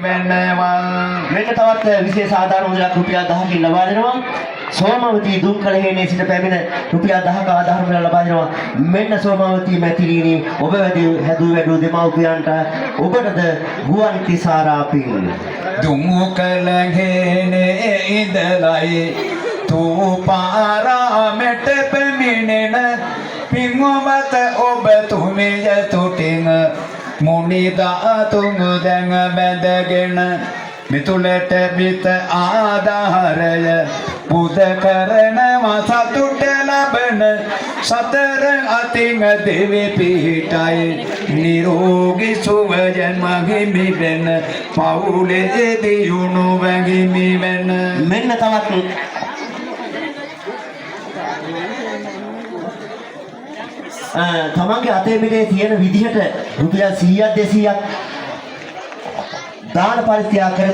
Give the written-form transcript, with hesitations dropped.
මෙන්න තවත් විශේෂ ආදාන මුදලක් රුපියල් 10කින් ලබා දෙනවා. සෝමවතී දුම්කලහේනේ සිට පැමිණ රුපියල් 10ක ආදාන මුදල ලබා දෙනවා. මෙන්න සෝමවතී මැතිණියනි ඔබ හැදූ දෙමව්පියන්ට ඔබටද ගුවන් තිසාරා පින්. දුම්කලහේනේ ඉඳලයි තූපාරා මෙට පැමිණෙන පින්වත ඔබ තුමිය තුටින් මුනිදා තුන් දැන් බැඳගෙන මිතුලට පිට ආධාරය පුද කරන සතුට ලබන සතර අතින් දෙවි පිහිටයි නිරෝගී සුව ජන්මගිමි වෙන පවුලේ දියුණු වැගිමි වෙන. මෙන්න තවත් තමන්ගේ අතේ මිලේ තියෙන විදිහට රුපියල් 100ක් 200ක් දාන පරිත්‍යාග කරමින්